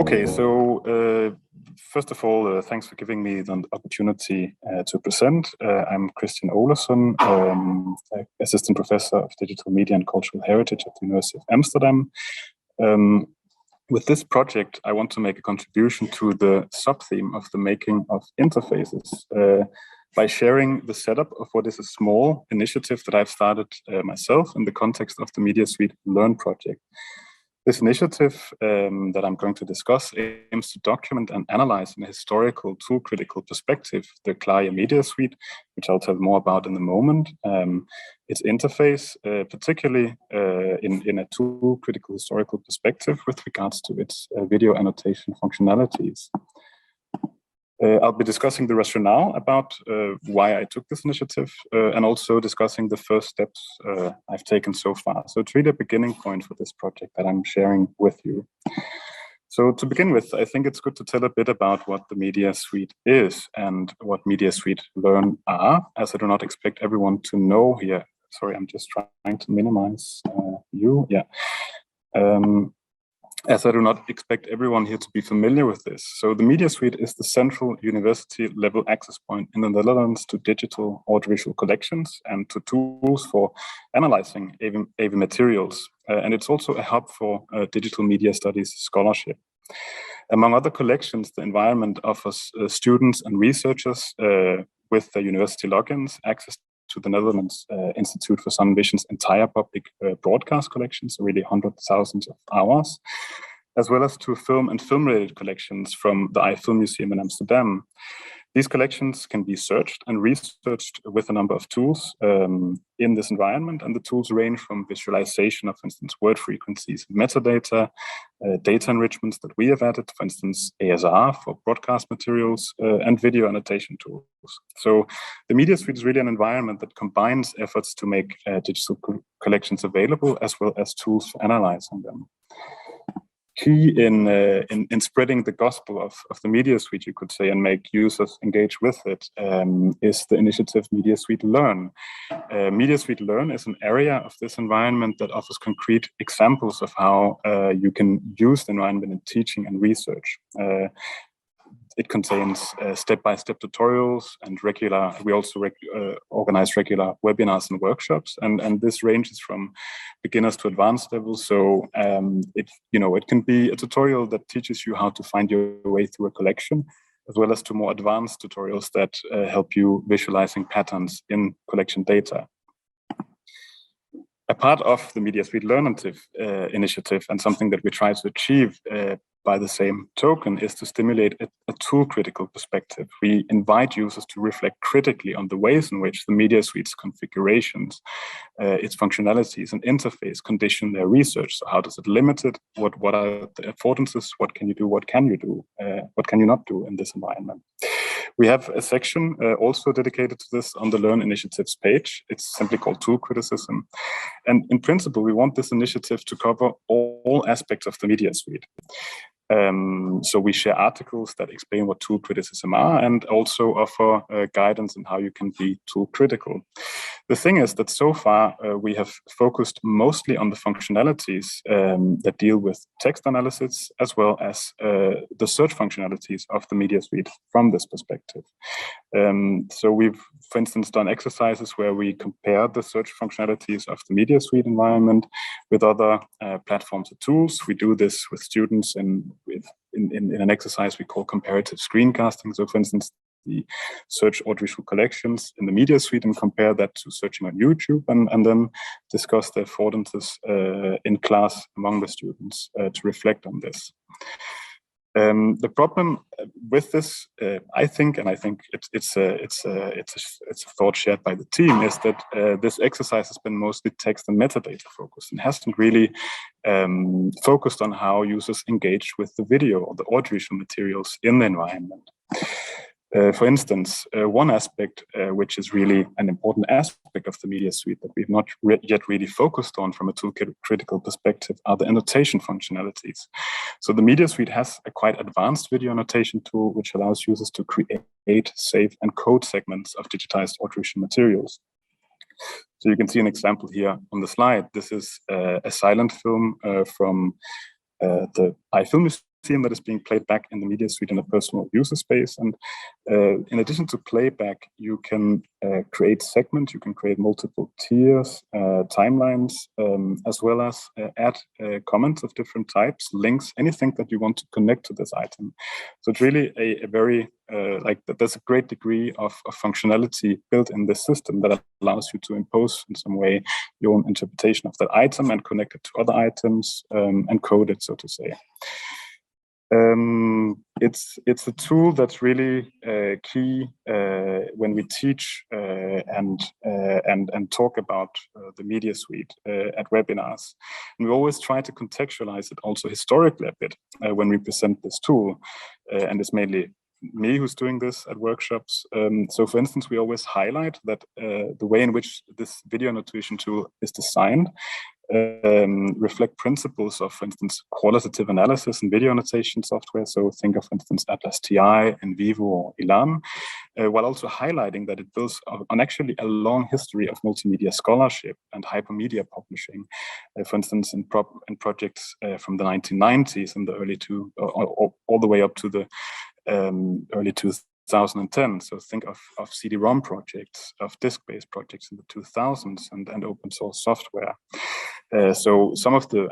Okay, so first of all, thanks for giving me the opportunity to present. I'm Christian Olesen, Assistant Professor of Digital Media and Cultural Heritage at the University of Amsterdam. With this project, I want to make a contribution to the sub-theme of the making of interfaces by sharing the setup of what is a small initiative that I've started myself in the context of the Media Suite Learn project. This initiative that I'm going to discuss aims to document and analyze in a historical tool-critical perspective the DARIAH Media Suite, which I'll tell more about in a moment, its interface, particularly in a tool-critical historical perspective with regards to its video annotation functionalities. I'll be discussing the rationale about why I took this initiative and also discussing the first steps I've taken so far. So it's really a beginning point for this project that I'm sharing with you. So to begin with, I think it's good to tell a bit about what the Media Suite is and what Media Suite Learn are, as I do not expect everyone to know here. Sorry, I'm just trying to minimize you. Yeah. As I do not expect everyone here to be familiar with this. So the Media Suite is the central university level access point in the Netherlands to digital audiovisual collections and to tools for analyzing AV materials. And it's also a hub for digital media studies scholarship. Among other collections, the environment offers students and researchers with their university logins access to the Netherlands Institute for Sun Vision's entire public broadcast collection, so really hundreds of thousands of hours, as well as to film and film-related collections from the Film Museum in Amsterdam. These collections can be searched and researched with a number of tools in this environment, and the tools range from visualization of, for instance, word frequencies, metadata, data enrichments that we have added, for instance, ASR for broadcast materials, and video annotation tools. So the Media Suite is really an environment that combines efforts to make digital collections available as well as tools for analyzing them. Key in spreading the gospel of the Media Suite, you could say, and make users engage with it, is the initiative Media Suite Learn. Media Suite Learn is an area of this environment that offers concrete examples of how you can use the environment in teaching and research. It contains step-by-step tutorials and we also organize regular webinars and workshops, and this ranges from beginners to advanced levels. So it can be a tutorial that teaches you how to find your way through a collection, as well as to more advanced tutorials that help you visualizing patterns in collection data. A part of the Media Suite Learn initiative, and something that we try to achieve by the same token, is to stimulate a tool-critical perspective. We invite users to reflect critically on the ways in which the Media Suite's configurations, its functionalities and interface condition their research. So how does it limit it? What are the affordances? What can you do? What can you do? What can you not do in this environment? We have a section also dedicated to this on the Learn Initiatives page. It's simply called Tool Criticism. And in principle, we want this initiative to cover all aspects of the Media Suite. So we share articles that explain what tool criticism are and also offer guidance on how you can be tool critical. The thing is that so far we have focused mostly on the functionalities that deal with text analysis, as well as the search functionalities of the Media Suite from this perspective. So we've, for instance, done exercises where we compare the search functionalities of the Media Suite environment with other platforms or tools. We do this with students in an exercise we call comparative screencasting. So, for instance, the search audiovisual collections in the Media Suite and compare that to searching on YouTube, and then discuss the affordances in class among the students to reflect on this. The problem with this, I think it's a thought shared by the team, is that this exercise has been mostly text and metadata focused and hasn't really focused on how users engage with the video or the audiovisual materials in the environment. For instance, one aspect which is really an important aspect of the Media Suite that we've not yet really focused on from a tool-critical perspective are the annotation functionalities. So the Media Suite has a quite advanced video annotation tool which allows users to create, save, and code segments of digitized audiovisual materials. So you can see an example here on the slide. This is a silent film from the Film theme that is being played back in the media suite in a personal user space. And in addition to playback, you can create segments, you can create multiple tiers, timelines, as well as add comments of different types, links, anything that you want to connect to this item. So it's really a very, there's a great degree of functionality built in this system that allows you to impose in some way your own interpretation of that item and connect it to other items and code it, so to say. It's a tool that's really key when we teach and talk about the media suite at webinars. And we always try to contextualize it also historically a bit when we present this tool, and it's mainly me who's doing this at workshops. So for instance, we always highlight that the way in which this video annotation tool is designed reflect principles of, for instance, qualitative analysis and video annotation software. So think of, for instance, Atlas TI, NVivo, or Elan, while also highlighting that it builds on actually a long history of multimedia scholarship and hypermedia publishing. For instance, in projects from the 1990s and the early all the way up to the early 2010. So think of CD-ROM projects, of disk-based projects in the 2000s, and open source software. So some of the,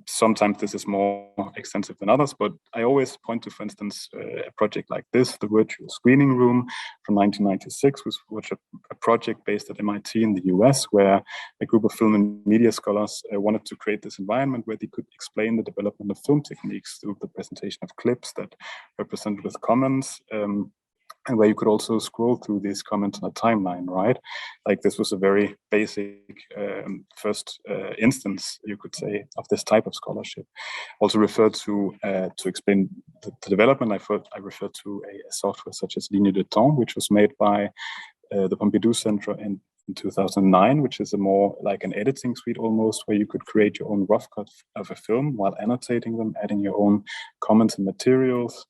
sometimes this is more extensive than others, but I always point to, for instance, a project like this, the Virtual Screening Room from 1996, which a project based at MIT in the US, where a group of film and media scholars wanted to create this environment where they could explain the development of film techniques through the presentation of clips that were presented with comments, and where you could also scroll through these comments on a timeline, right? Like this was a very basic first instance, you could say, of this type of scholarship. Also referred to explain the development, I referred to a software such as Ligne de Temps, which was made by the Pompidou Center in 2009, which is a more like an editing suite almost, where you could create your own rough cut of a film while annotating them, adding your own comments and materials.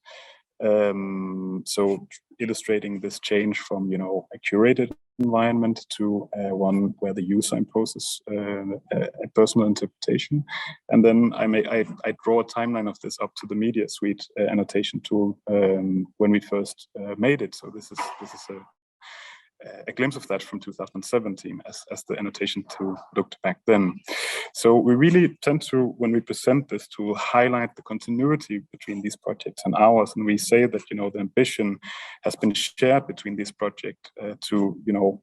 So illustrating this change from, a curated environment to one where the user imposes a personal interpretation. And then I draw a timeline of this up to the media suite annotation tool when we first made it. So this is a glimpse of that from 2017 as the annotation tool looked back then. So we really tend to, when we present this tool, highlight the continuity between these projects and ours. And we say that, the ambition has been shared between these projects to,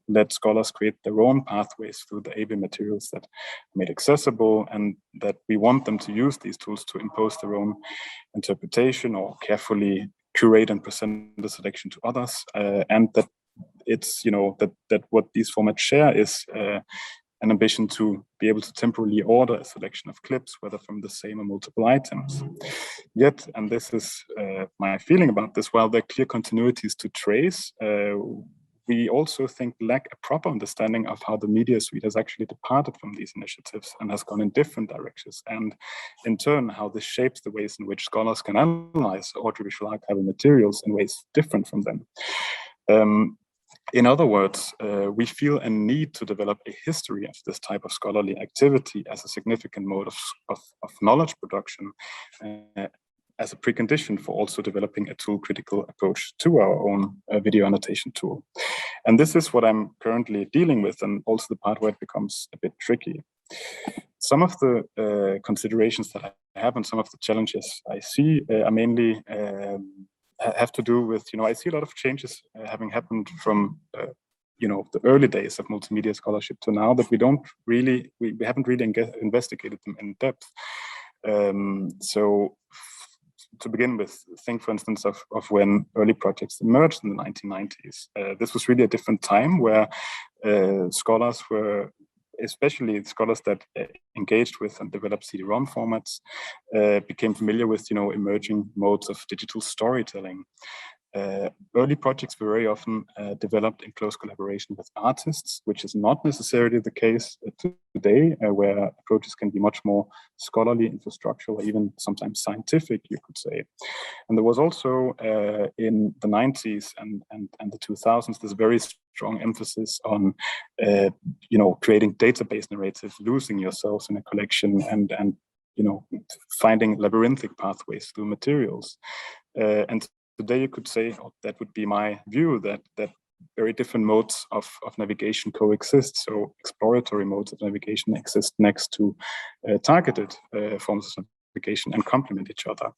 let scholars create their own pathways through the AV materials that are made accessible, and that we want them to use these tools to impose their own interpretation or carefully curate and present the selection to others, and that it's, that what these formats share is an ambition to be able to temporarily order a selection of clips, whether from the same or multiple items. Yet, and this is my feeling about this, while there are clear continuities to trace, we also think lack a proper understanding of how the media suite has actually departed from these initiatives and has gone in different directions, and in turn how this shapes the ways in which scholars can analyze audiovisual archival materials in ways different from them. In other words, we feel a need to develop a history of this type of scholarly activity as a significant mode of knowledge production, as a precondition for also developing a tool-critical approach to our own video annotation tool. And this is what I'm currently dealing with, and also the part where it becomes a bit tricky. Some of the considerations that I have and some of the challenges I see are mainly have to do with, I see a lot of changes having happened from, the early days of multimedia scholarship to now, that we haven't really investigated them in depth. So to begin with, think, for instance, of when early projects emerged in the 1990s. This was really a different time where scholars were, especially scholars that engaged with and developed CD-ROM formats, became familiar with, emerging modes of digital storytelling. Early projects were very often developed in close collaboration with artists, which is not necessarily the case today, where approaches can be much more scholarly, infrastructural, or even sometimes scientific, you could say. And there was also in the 90s and the 2000s this very strong emphasis on creating database narratives, losing yourselves in a collection, and finding labyrinthic pathways through materials. And today you could say, that would be my view, that very different modes of navigation coexist. So exploratory modes of navigation exist next to targeted forms of navigation and complement each other.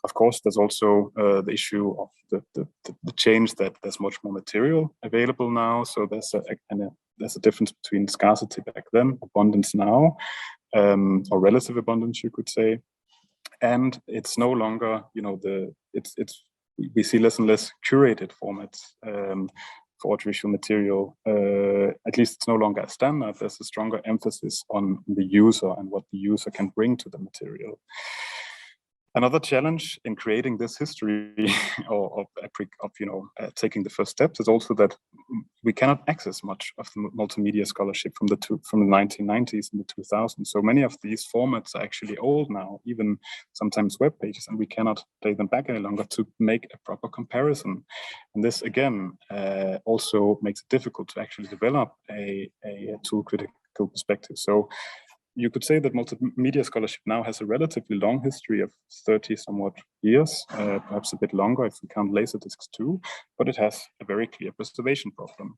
Of course, there's also the issue of the change that there's much more material available now. So there's a difference between scarcity back then, abundance now, or relative abundance, you could say. And it's no longer, we see less and less curated formats for audiovisual material. At least it's no longer a standard. There's a stronger emphasis on the user and what the user can bring to the material. Another challenge in creating this history of taking the first steps is also that we cannot access much of the multimedia scholarship from the 1990s and the 2000s. So many of these formats are actually old now, even sometimes web pages, and we cannot play them back any longer to make a proper comparison. And this again also makes it difficult to actually develop a tool critical perspective. So you could say that multimedia scholarship now has a relatively long history of 30 somewhat years, perhaps a bit longer if we count Laserdiscs too, but it has a very clear preservation problem.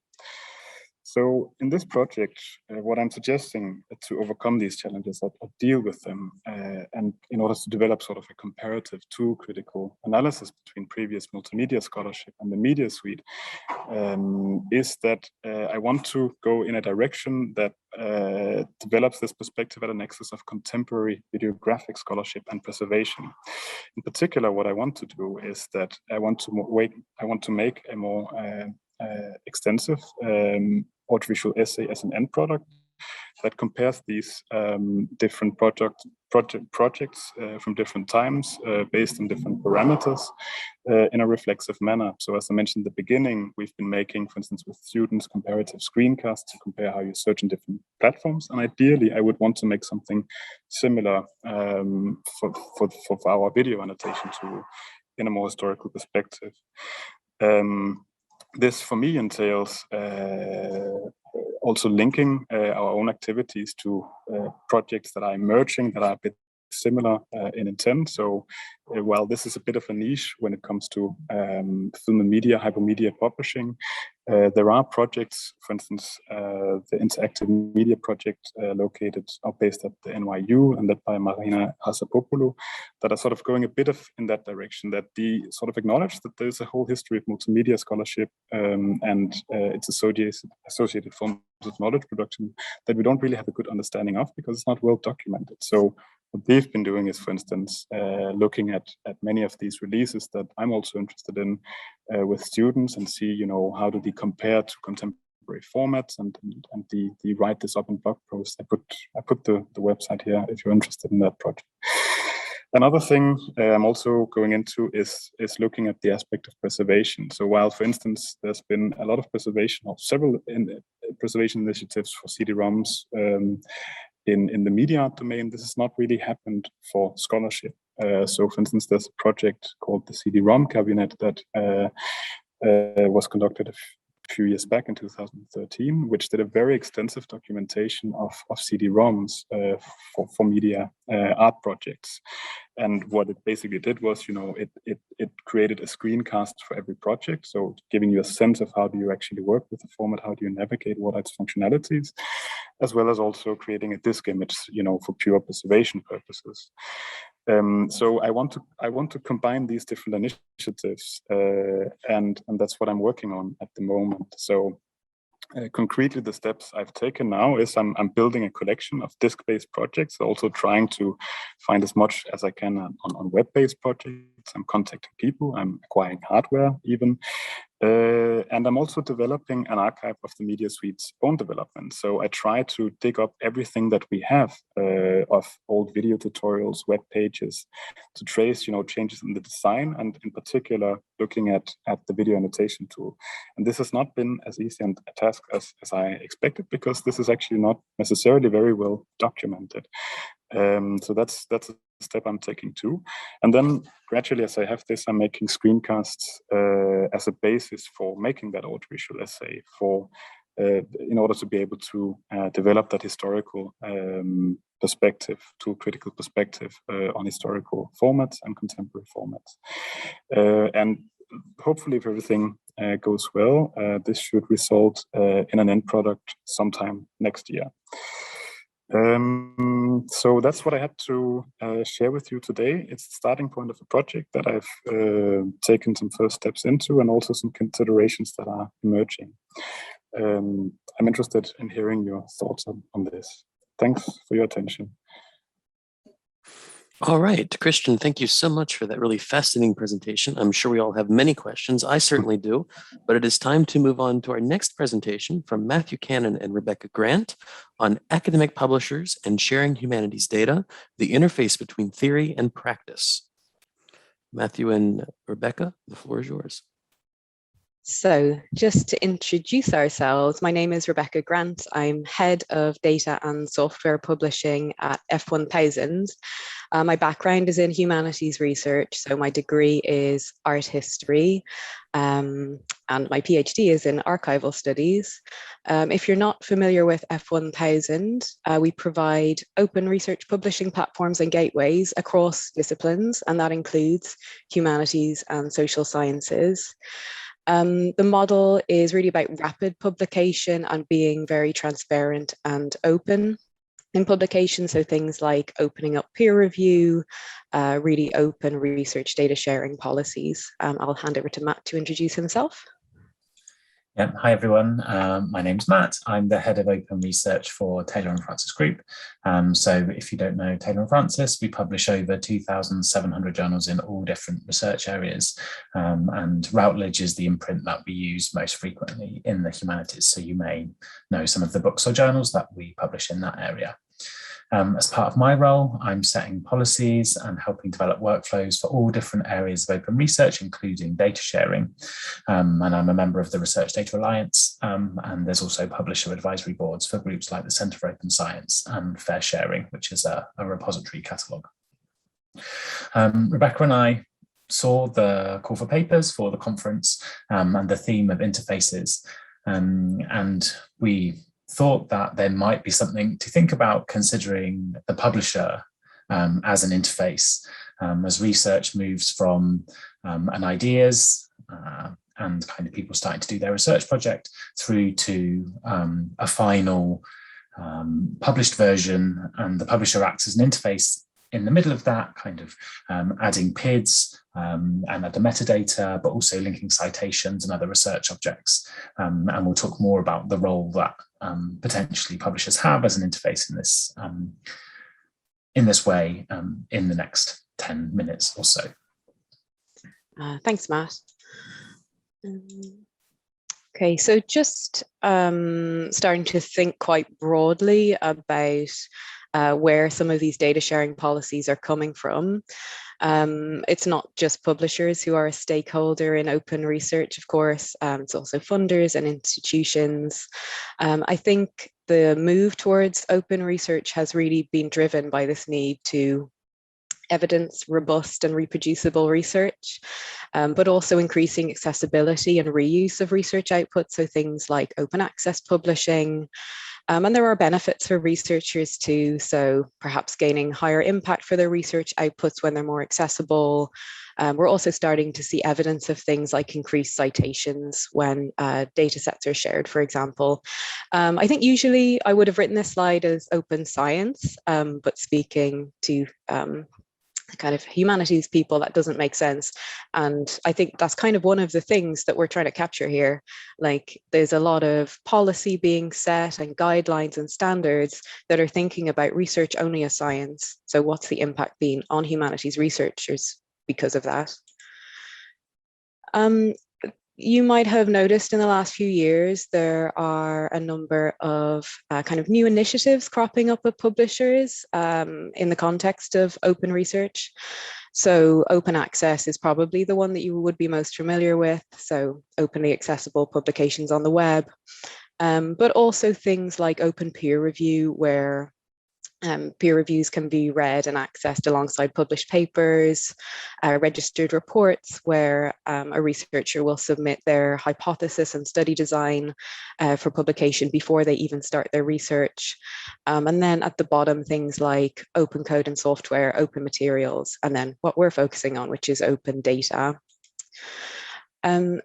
So in this project, what I'm suggesting to overcome these challenges or deal with them, and in order to develop sort of a comparative tool critical analysis between previous multimedia scholarship and the media suite, is that I want to go in a direction that develops this perspective at a nexus of contemporary videographic scholarship and preservation. In particular, what I want to do is that I want to make a more extensive audiovisual essay as an end product that compares these different projects from different times based on different parameters in a reflexive manner. So as I mentioned at the beginning, we've been making, for instance, with students, comparative screencasts to compare how you search in different platforms. And ideally, I would want to make something similar for our video annotation tool in a more historical perspective. This, for me, entails also linking our own activities to projects that are emerging, that are a bit similar in intent. So while this is a bit of a niche when it comes to film and media, hypermedia publishing, there are projects, for instance, the Interactive Media Project located or based at the NYU and led by Marina Hasapopoulou, that are sort of going a bit in that direction, that they sort of acknowledge that there's a whole history of multimedia scholarship and its associated forms of knowledge production that we don't really have a good understanding of because it's not well documented. So what they've been doing is, for instance, looking at many of these releases that I'm also interested in with students and see, how do they compare to contemporary formats and they write this up in blog posts. I put the website here if you're interested in that project. Another thing I'm also going into is looking at the aspect of preservation. So while, for instance, there's been a lot of preservation of several preservation initiatives for CD-ROMs in the media domain, this has not really happened for scholarship. So, for instance, there's a project called the CD-ROM Cabinet that was conducted a few years back in 2013, which did a very extensive documentation of CD-ROMs for media art projects. And what it basically did was, it created a screencast for every project. So giving you a sense of how do you actually work with the format, how do you navigate, what are its functionalities, as well as also creating a disk image, for pure preservation purposes. So I want to combine these different initiatives, and that's what I'm working on at the moment. So concretely, the steps I've taken now is I'm building a collection of disk-based projects, also trying to find as much as I can on web-based projects. I'm contacting people, I'm acquiring hardware even. And I'm also developing an archive of the Media Suite's own development. So I try to dig up everything that we have of old video tutorials, web pages, to trace, changes in the design, and in particular, looking at the video annotation tool. And this has not been as easy a task as I expected, because this is actually not necessarily very well documented. So that's a step I'm taking too. And then gradually, as I have this, I'm making screencasts as a basis for making that audiovisual essay for in order to be able to develop that historical perspective, to critical perspective on historical formats and contemporary formats. And hopefully, if everything goes well, this should result in an end product sometime next year. So that's what I had to share with you today. It's the starting point of a project that I've taken some first steps into, and also some considerations that are emerging. I'm interested in hearing your thoughts on this. Thanks for your attention. All right, Christian, thank you so much for that really fascinating presentation. I'm sure we all have many questions. I certainly do, but it is time to move on to our next presentation from Matthew Cannon and Rebecca Grant on academic publishers and sharing humanities data, the interface between theory and practice. Matthew and Rebecca, the floor is yours. So just to introduce ourselves, my name is Rebecca Grant. I'm head of data and software publishing at F1000. My background is in humanities research, so my degree is art history, and my PhD is in archival studies. If you're not familiar with F1000, we provide open research publishing platforms and gateways across disciplines, and that includes humanities and social sciences. The model is really about rapid publication and being very transparent and open in publication. So things like opening up peer review, really open research data sharing policies. I'll hand over to Matt to introduce himself. Yeah, hi everyone, my name's Matt. I'm the head of open research for Taylor & Francis Group. So if you don't know Taylor & Francis, we publish over 2,700 journals in all different research areas. And Routledge is the imprint that we use most frequently in the humanities. So you may know some of the books or journals that we publish in that area. As part of my role, I'm setting policies and helping develop workflows for all different areas of open research, including data sharing. And I'm a member of the Research Data Alliance, and there's also publisher advisory boards for groups like the Centre for Open Science and Fair Sharing, which is a repository catalogue. Rebecca and I saw the call for papers for the conference and the theme of interfaces, and we thought that there might be something to think about considering the publisher as an interface as research moves from an ideas and kind of people starting to do their research project through to a final published version, and the publisher acts as an interface in the middle of that, kind of adding PIDs and other metadata, but also linking citations and other research objects. And we'll talk more about the role that potentially publishers have as an interface in this way in the next 10 minutes or so. Thanks, Matt. Okay, so just starting to think quite broadly about where some of these data sharing policies are coming from. It's not just publishers who are a stakeholder in open research, of course, it's also funders and institutions. I think the move towards open research has really been driven by this need to evidence robust and reproducible research, but also increasing accessibility and reuse of research outputs, so things like open access publishing. And there are benefits for researchers too, so perhaps gaining higher impact for their research outputs when they're more accessible. We're also starting to see evidence of things like increased citations when data sets are shared, for example. I think usually I would have written this slide as open science, but speaking to kind of humanities people, that doesn't make sense. And I think that's kind of one of the things that we're trying to capture here. Like, there's a lot of policy being set and guidelines and standards that are thinking about research only as science. So what's the impact being on humanities researchers because of that? You might have noticed in the last few years, there are a number of kind of new initiatives cropping up at publishers in the context of open research. So open access is probably the one that you would be most familiar with. So openly accessible publications on the web, but also things like open peer review, where Peer reviews can be read and accessed alongside published papers, registered reports where a researcher will submit their hypothesis and study design for publication before they even start their research. And then at the bottom, things like open code and software, open materials, and then what we're focusing on, which is open data.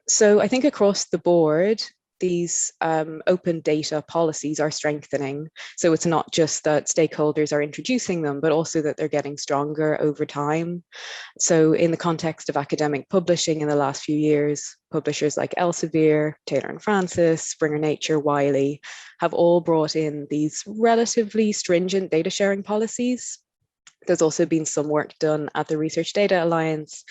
So I think across the board, these open data policies are strengthening. So it's not just that stakeholders are introducing them, but also that they're getting stronger over time. So in the context of academic publishing in the last few years, publishers like Elsevier, Taylor and Francis, Springer Nature, Wiley have all brought in these relatively stringent data sharing policies. There's also been some work done at the Research Data Alliance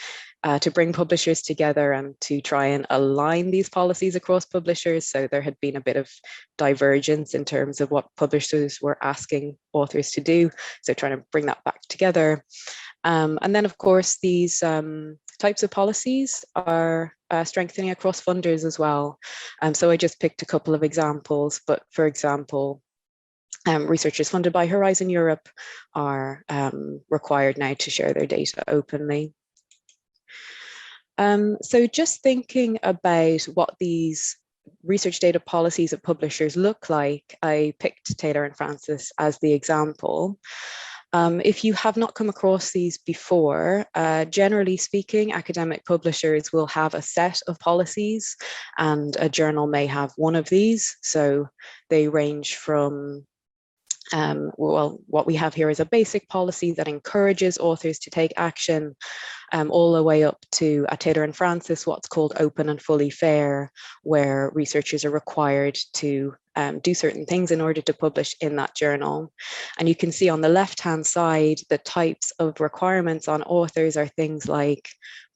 to bring publishers together and to try and align these policies across publishers. So there had been a bit of divergence in terms of what publishers were asking authors to do. So trying to bring that back together. And then, of course, these types of policies are strengthening across funders as well. So I just picked a couple of examples, but for example, researchers funded by Horizon Europe are required now to share their data openly. So just thinking about what these research data policies of publishers look like, I picked Taylor and Francis as the example. If you have not come across these before, generally speaking, academic publishers will have a set of policies, and a journal may have one of these. So they range from well, what we have here is a basic policy that encourages authors to take action, all the way up to Taylor and Francis, what's called open and fully fair, where researchers are required to do certain things in order to publish in that journal. And you can see on the left-hand side, the types of requirements on authors are things like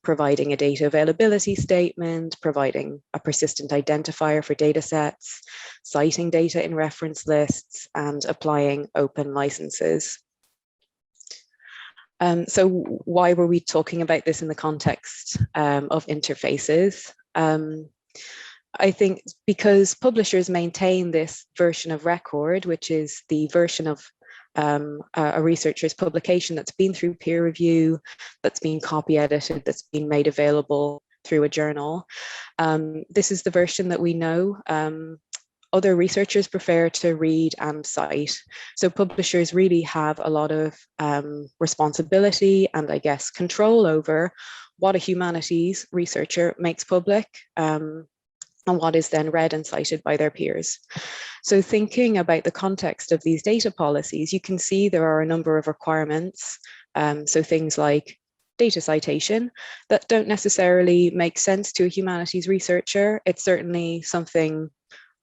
providing a data availability statement, providing a persistent identifier for data sets, citing data in reference lists, and applying open licenses. So why were we talking about this in the context of interfaces? I think because publishers maintain this version of record, which is the version of a researcher's publication that's been through peer review, that's been copy edited, that's been made available through a journal. This is the version that we know. Other researchers prefer to read and cite. So publishers really have a lot of responsibility and, I guess, control over what a humanities researcher makes public, and what is then read and cited by their peers. So thinking about the context of these data policies, you can see there are a number of requirements. So things like data citation that don't necessarily make sense to a humanities researcher. It's certainly something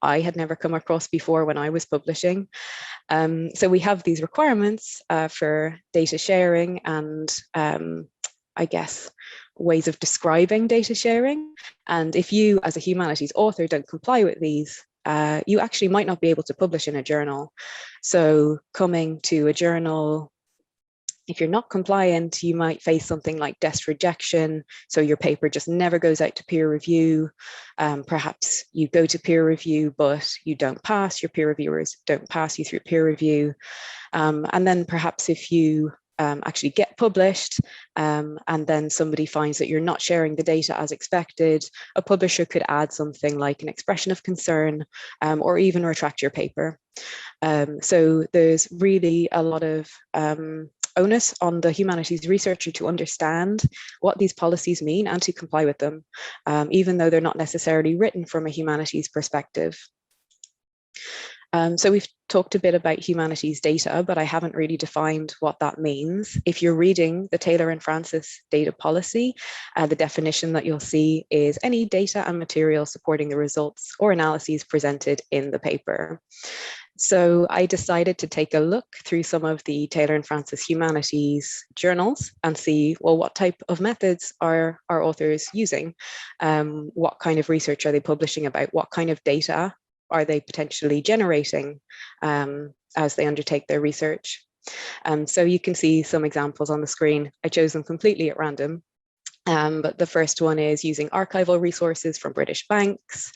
I had never come across before when I was publishing. So we have these requirements for data sharing and I guess ways of describing data sharing. And if you as a humanities author don't comply with these, you actually might not be able to publish in a journal. So coming to a journal, if you're not compliant, you might face something like desk rejection. So your paper just never goes out to peer review. Perhaps you go to peer review, but you don't pass, your peer reviewers don't pass you through peer review. And then perhaps if you actually get published and then somebody finds that you're not sharing the data as expected, a publisher could add something like an expression of concern or even retract your paper. So there's really a lot of onus on the humanities researcher to understand what these policies mean and to comply with them, even though they're not necessarily written from a humanities perspective. So we've talked a bit about humanities data, but I haven't really defined what that means. If you're reading the Taylor and Francis data policy, the definition that you'll see is any data and material supporting the results or analyses presented in the paper. So I decided to take a look through some of the Taylor and Francis humanities journals and see, well, what type of methods are our authors using? What kind of research are they publishing about? What kind of data are they potentially generating as they undertake their research? So you can see some examples on the screen. I chose them completely at random. But the first one is using archival resources from British banks.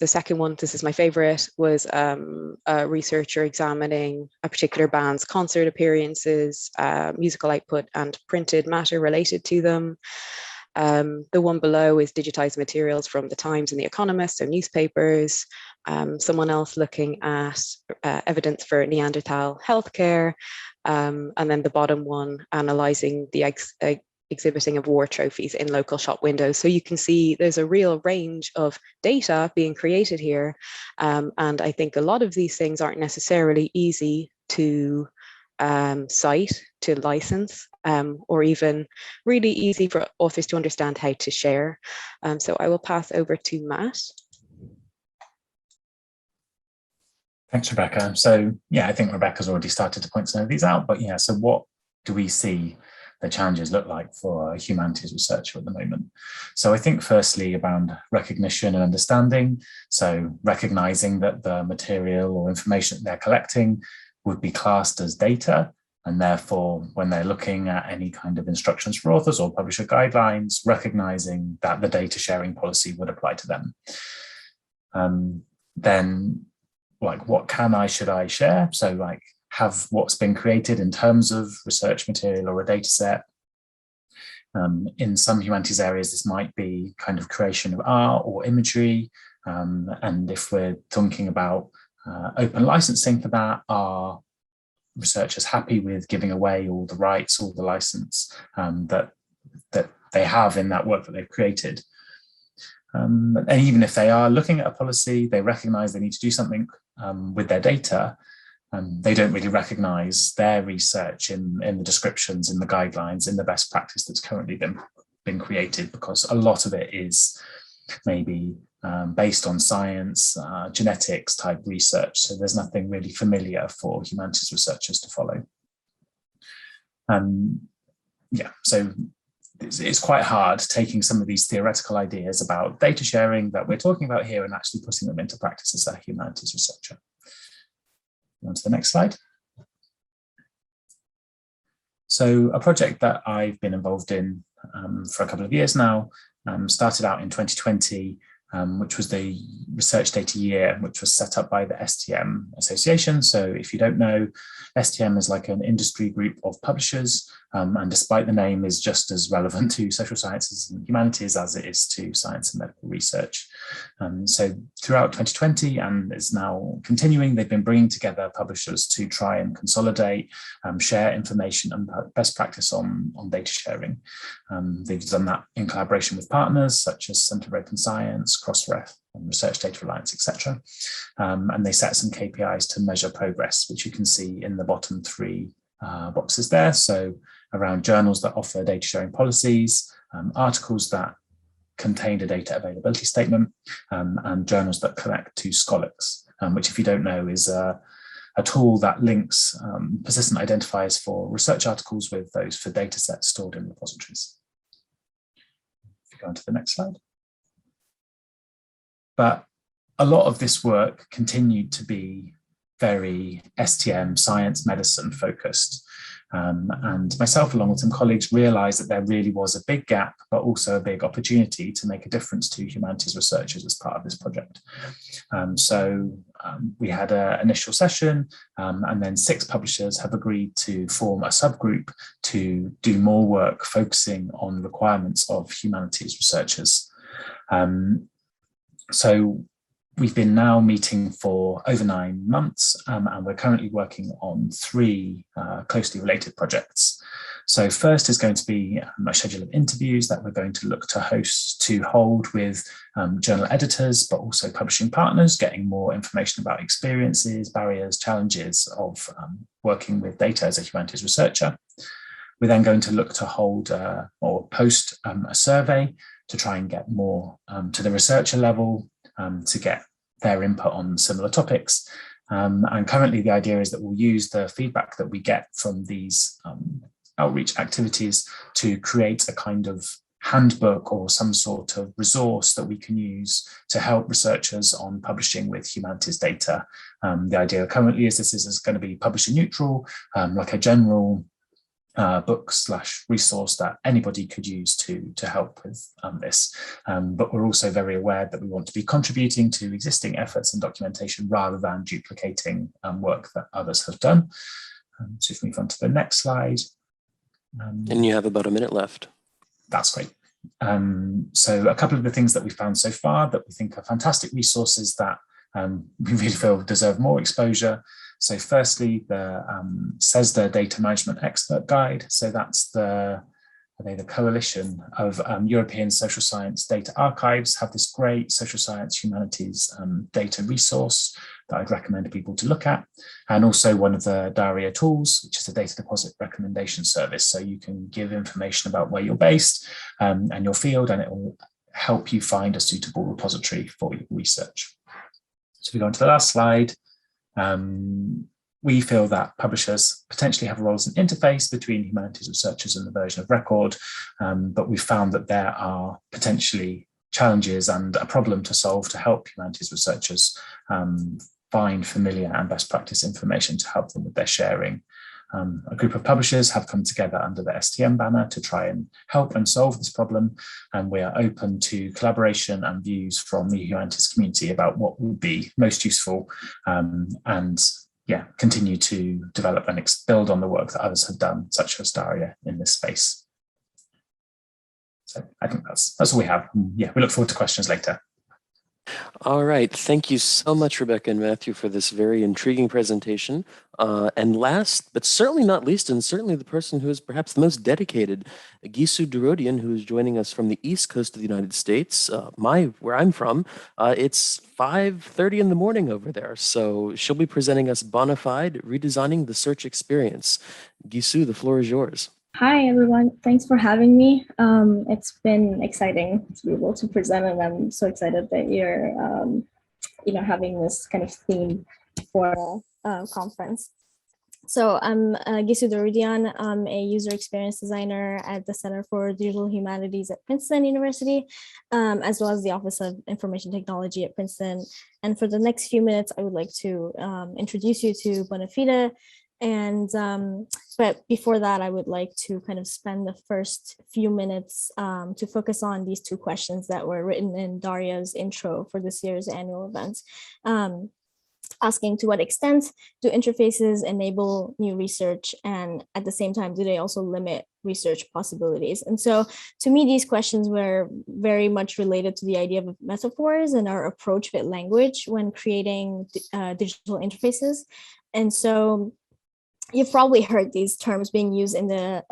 the second one, this is my favorite, was a researcher examining a particular band's concert appearances, musical output, and printed matter related to them. The one below is digitized materials from the Times and the Economist, so newspapers. Someone else looking at evidence for Neanderthal healthcare. And then the bottom one, analyzing the exhibiting of war trophies in local shop windows. So you can see there's a real range of data being created here. And I think a lot of these things aren't necessarily easy to cite, to license, or even really easy for authors to understand how to share. So I will pass over to Matt. Thanks, Rebecca. So yeah, I think Rebecca's already started to point some of these out, but yeah, so what do we see the challenges look like for a humanities researcher at the moment? So I think firstly around recognition and understanding. So recognizing that the material or information that they're collecting would be classed as data, and therefore when they're looking at any kind of instructions for authors or publisher guidelines, recognizing that the data sharing policy would apply to them. Then like, what should I share? So like, have what's been created in terms of research material or a data set. In some humanities areas, this might be kind of creation of art or imagery. And if we're thinking about open licensing for that, are researchers happy with giving away all the rights, all the license that they have in that work that they've created? And even if they are looking at a policy, they recognize they need to do something with their data, they don't really recognize their research in the descriptions, in the guidelines, in the best practice that's currently been created, because a lot of it is maybe based on science, genetics type research. So there's nothing really familiar for humanities researchers to follow. Yeah, so it's quite hard taking some of these theoretical ideas about data sharing that we're talking about here and actually putting them into practice as a humanities researcher. On to the next slide. So a project that I've been involved in for a couple of years now, started out in 2020, which was the Research Data Year, which was set up by the STM Association. So if you don't know, STM is like an industry group of publishers, and despite the name, is just as relevant to social sciences and humanities as it is to science and medical research. So throughout 2020, and is now continuing, they've been bringing together publishers to try and consolidate, share information and best practice on data sharing. They've done that in collaboration with partners such as Centre for Open Science, Crossref, and Research Data Alliance, etc. And they set some KPIs to measure progress, which you can see in the bottom three boxes there. So around journals that offer data sharing policies, articles that contained a data availability statement, and journals that connect to Scholix, which, if you don't know, is a tool that links persistent identifiers for research articles with those for data sets stored in repositories. If you go on to the next slide. But a lot of this work continued to be very STM, science, medicine focused. And myself, along with some colleagues, realized that there really was a big gap, but also a big opportunity to make a difference to humanities researchers as part of this project. So we had an initial session, and then 6 publishers have agreed to form a subgroup to do more work focusing on requirements of humanities researchers. So we've been now meeting for over 9 months, and we're currently working on 3 closely related projects. So first is going to be a schedule of interviews that we're going to look to hold with journal editors, but also publishing partners, getting more information about experiences, barriers, challenges of working with data as a humanities researcher. We're then going to look to hold or post a survey to try and get more to the researcher level, to get their input on similar topics. And currently the idea is that we'll use the feedback that we get from these outreach activities to create a kind of handbook or some sort of resource that we can use to help researchers on publishing with humanities data. The idea currently is this is going to be publisher neutral, like a general book/resource that anybody could use to help with this. But we're also very aware that we want to be contributing to existing efforts and documentation rather than duplicating work that others have done. So if we move on to the next slide. And you have about a minute left. That's great. So a couple of the things that we found so far that we think are fantastic resources that we really feel deserve more exposure. So firstly, the CESDA Data Management Expert Guide. So that's the coalition of European social science data archives have this great social science humanities data resource that I'd recommend people to look at. And also one of the DARIAH tools, which is a data deposit recommendation service. So you can give information about where you're based and your field, and it will help you find a suitable repository for your research. So if we go on to the last slide, we feel that publishers potentially have a role as an interface between humanities researchers and the version of record, but we found that there are potentially challenges and a problem to solve to help humanities researchers find familiar and best practice information to help them with their sharing. A group of publishers have come together under the STM banner to try and help and solve this problem, and we are open to collaboration and views from the humanities community about what would be most useful, and continue to develop and build on the work that others have done, such as DARIAH, in this space. So I think that's all we have. Yeah, we look forward to questions later. All right. Thank you so much, Rebecca and Matthew, for this very intriguing presentation. And last, but certainly not least, and certainly the person who is perhaps the most dedicated, Gissoo Doroudian, who is joining us from the East Coast of the United States, where I'm from. It's 5:30 in the morning over there. So she'll be presenting us Bona Fide, Redesigning the Search Experience. Gissoo, the floor is yours. Hi, everyone. Thanks for having me. It's been exciting to be able to present, and I'm so excited that you're, having this kind of theme for a conference. So I'm Gissoo Doroudian. I'm a user experience designer at the Center for Digital Humanities at Princeton University, as well as the Office of Information Technology at Princeton. And for the next few minutes, I would like to introduce you to Bona Fide. And but before that, I would like to kind of spend the first few minutes to focus on these two questions that were written in DARIAH's intro for this year's annual event. Asking, to what extent do interfaces enable new research, and at the same time, do they also limit research possibilities? And so to me, these questions were very much related to the idea of metaphors and our approach with language when creating digital interfaces. And so you've probably heard these terms being used in the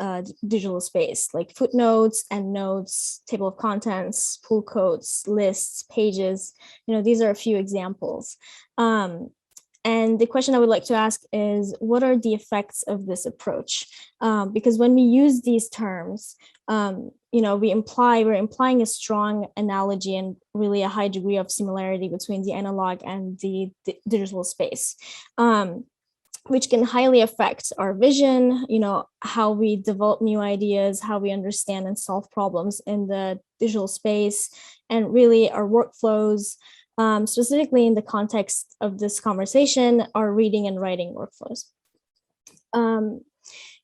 digital space, like footnotes, endnotes, table of contents, pull quotes, lists, pages. These are a few examples. And the question I would like to ask is, what are the effects of this approach? Because when we use these terms, we're implying a strong analogy and really a high degree of similarity between the analog and the digital space. Which can highly affect our vision, how we develop new ideas, how we understand and solve problems in the digital space, and really our workflows, specifically in the context of this conversation, our reading and writing workflows.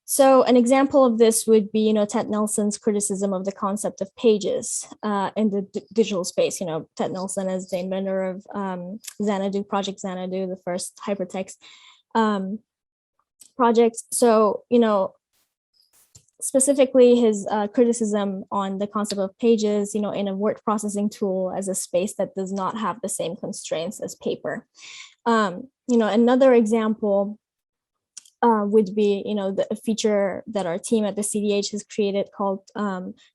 So an example of this would be, Ted Nelson's criticism of the concept of pages in the digital space. Ted Nelson is the inventor of Xanadu, Project Xanadu, the first hypertext projects. So, specifically his criticism on the concept of pages, in a word processing tool as a space that does not have the same constraints as paper. Another example would be, the feature that our team at the CDH has created called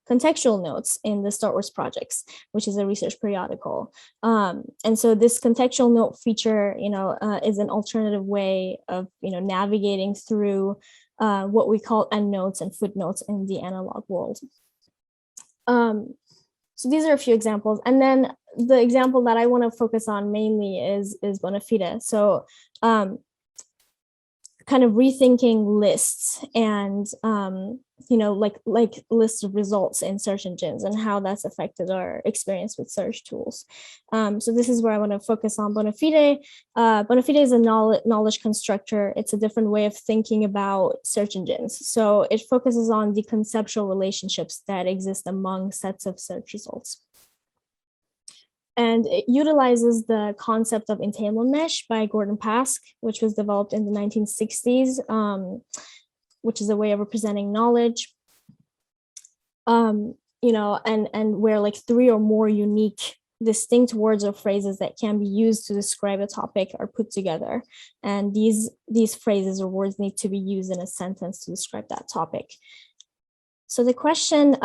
Contextual Notes in the Star Wars projects, which is a research periodical. And so this contextual note feature, is an alternative way of, navigating through what we call endnotes and footnotes in the analog world. So these are a few examples. And then the example that I want to focus on mainly is Bona Fide. So kind of rethinking lists and you know, like lists of results in search engines and how that's affected our experience with search tools. So this is where I want to focus on Bona Fide. Bona Fide is a knowledge constructor. It's a different way of thinking about search engines. So it focuses on the conceptual relationships that exist among sets of search results. And it utilizes the concept of intimal mesh by Gordon Pask, which was developed in the 1960s, which is a way of representing knowledge, you know, and where like 3 or more unique distinct words or phrases that can be used to describe a topic are put together. And these phrases or words need to be used in a sentence to describe that topic. So the question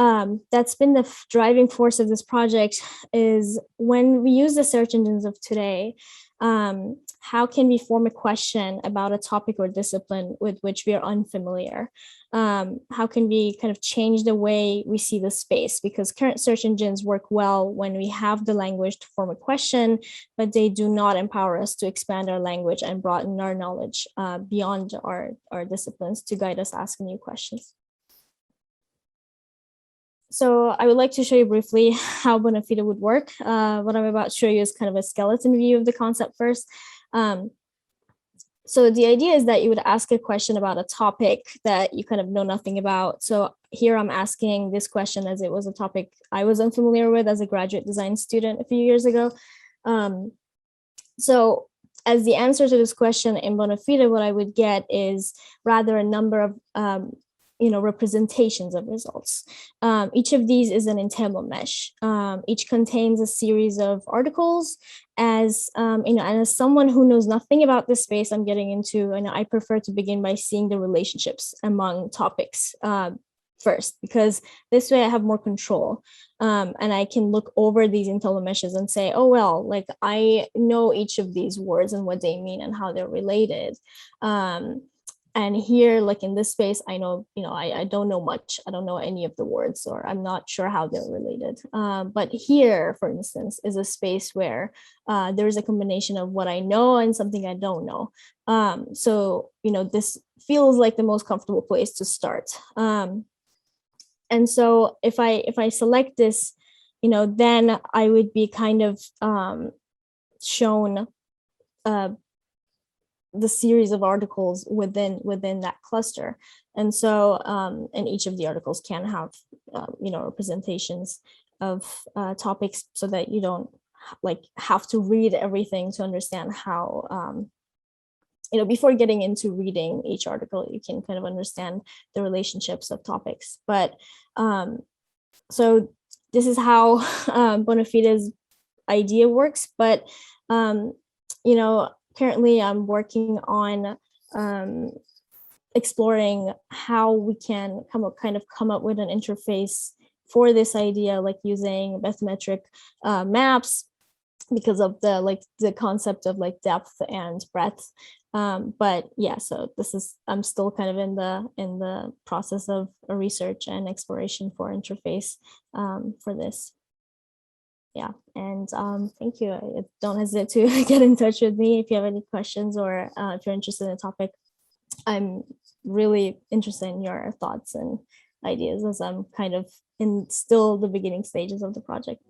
that's been the driving force of this project is, when we use the search engines of today, how can we form a question about a topic or discipline with which we are unfamiliar? How can we kind of change the way we see the space? Because current search engines work well when we have the language to form a question, but they do not empower us to expand our language and broaden our knowledge beyond our disciplines to guide us asking new questions. So I would like to show you briefly how Bona Fide would work. What I'm about to show you is kind of a skeleton view of the concept first. So the idea is that you would ask a question about a topic that you kind of know nothing about. So here I'm asking this question as it was a topic I was unfamiliar with as a graduate design student a few years ago. So as the answer to this question in Bona Fide, what I would get is rather a number of you know, representations of results. Each of these is an intimal mesh. Each contains a series of articles. As you know, and as someone who knows nothing about this space I'm getting into, and I prefer to begin by seeing the relationships among topics first, because this way I have more control. And I can look over these intimal meshes and say, oh, well, like I know each of these words and what they mean and how they're related. And here, like in this space, I know, you know, I don't know much. I don't know any of the words, or I'm not sure how they're related. But here, for instance, is a space where there's a combination of what I know and something I don't know. So, you know, this feels like the most comfortable place to start. And so if I select this, you know, then I would be kind of shown the series of articles within that cluster. And so and each of the articles can have you know, representations of topics, so that you don't like have to read everything to understand how you know, before getting into reading each article, you can kind of understand the relationships of topics. But so this is how Bona Fide's idea works. But you know, currently, I'm working on exploring how we can come up with an interface for this idea, like using bathymetric maps, because of the concept of like depth and breadth. But yeah, so I'm still kind of in the process of a research and exploration for interface for this. Yeah, and thank you. Don't hesitate to get in touch with me if you have any questions, or if you're interested in the topic. I'm really interested in your thoughts and ideas, as I'm kind of in still the beginning stages of the project.